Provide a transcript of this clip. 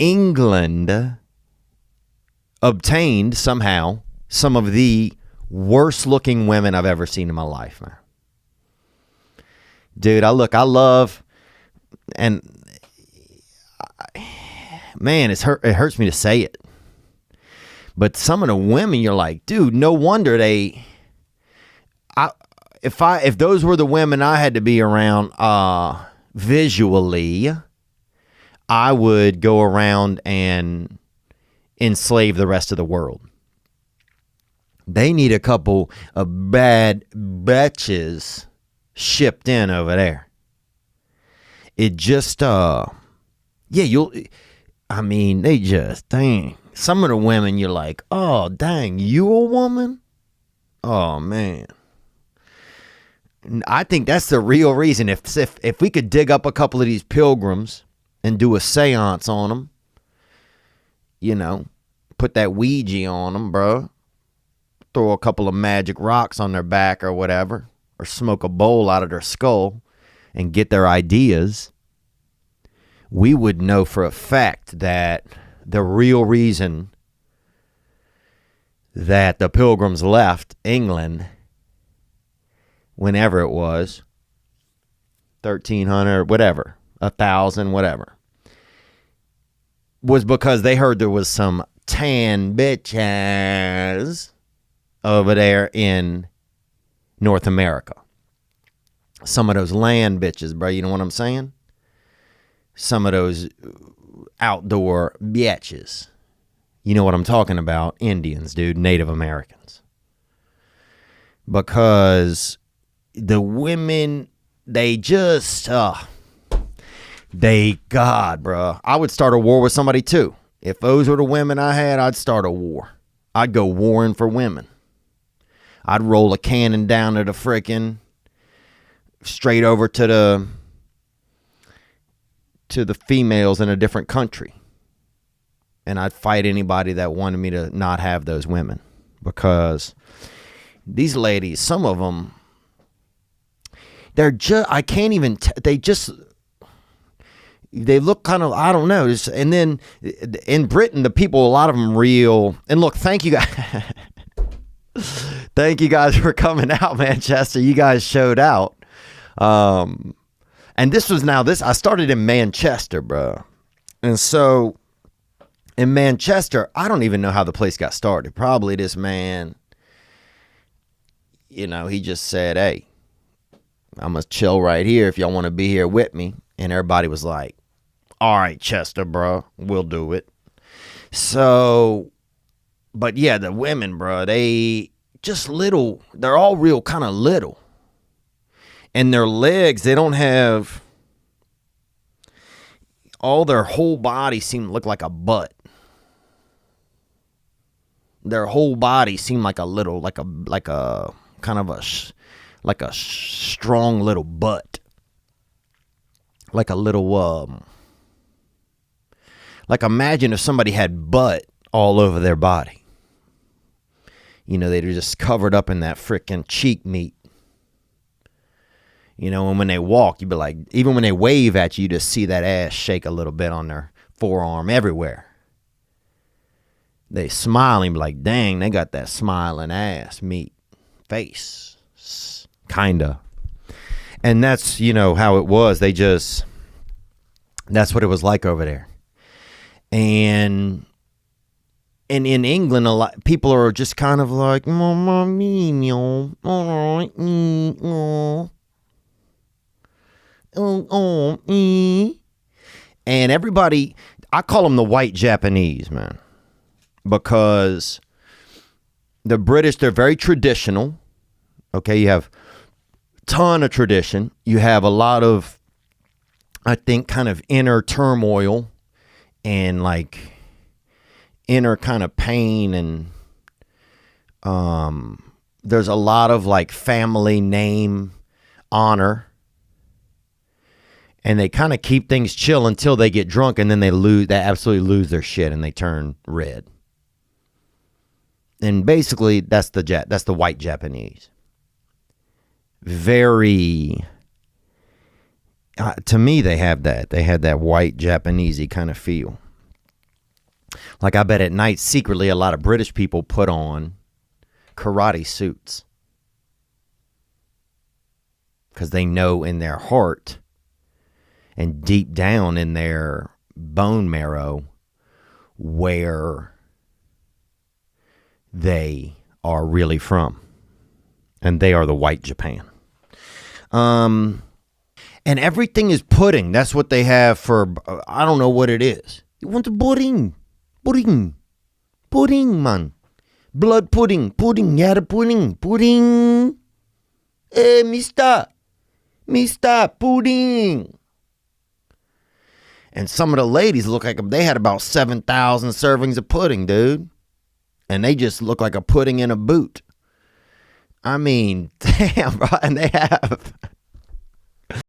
England obtained somehow some of the worst looking women I've ever seen in my life, man. Dude, I love, and man, it hurts me to say it, but some of the women, you're like, dude, no wonder if those were the women I had to be around, visually, I would go around and enslave the rest of the world. They need a couple of bad bitches shipped in over there. It just, they just, dang. Some of the women, you're like, oh, dang, you a woman? Oh, man. I think that's the real reason. If we could dig up a couple of these pilgrims and do a seance on them, put that Ouija on them, bro. Throw a couple of magic rocks on their back or whatever, or smoke a bowl out of their skull and get their ideas, we would know for a fact that the real reason that the pilgrims left England, whenever it was, 1,300, whatever, 1,000, whatever, was because they heard there was some tan bitches over there in North America. Some of those land bitches, bro, you know what I'm saying? Some of those outdoor bitches. You know what I'm talking about? Indians, dude, Native Americans. Because the women, they just, God, bro. I would start a war with somebody too. If those were the women I had, I'd start a war. I'd go warring for women. I'd roll a cannon down to the frickin' straight over to the females in a different country. And I'd fight anybody that wanted me to not have those women. Because these ladies, some of them, they're just, I can't even, they look kind of, I don't know. And then in Britain, the people, a lot of them real, and look, thank you guys. Thank you guys for coming out, Manchester. You guys showed out. And I started in Manchester, bro. And so in Manchester, I don't even know how the place got started. Probably this man, he just said, hey, I'm going to chill right here if y'all want to be here with me. And everybody was like, all right, Chester, bro, we'll do it. So, but yeah, the women, bro, they just little, they're all real kind of little. And their legs, they don't have, all their whole body seem to look like a butt. Their whole body seemed like a little, like a kind of a strong little butt. Like a little, like imagine if somebody had butt all over their body. They're just covered up in that freaking cheek meat. And when they walk, you'd be like, even when they wave at you, you just see that ass shake a little bit on their forearm everywhere. They smile and be like, dang, they got that smiling ass meat face. Kinda. And that's, how it was. That's what it was like over there. And in England, a lot people are just kind of like, Mama mia, all right, and everybody, I call them the white Japanese, man, because the British, they're very traditional. Okay, you have a ton of tradition. You have a lot of, I think, kind of inner turmoil and like inner kind of pain, and there's a lot of like family name honor, and they kind of keep things chill until they get drunk, and then they absolutely lose their shit and they turn red. And basically that's the white Japanese. Very, to me, they had that white Japanesey kind of feel. Like, I bet at night, secretly, a lot of British people put on karate suits. Because they know in their heart and deep down in their bone marrow where they are really from. And they are the white Japan. And everything is pudding. That's what they have for, I don't know what it is. You want the pudding. Pudding. Pudding, man. Blood pudding. Pudding. Yeah, the pudding. Pudding. Hey, mister. Mister Pudding. And some of the ladies look like they had about 7,000 servings of pudding, dude. And they just look like a pudding in a boot. I mean, damn, bro. And they have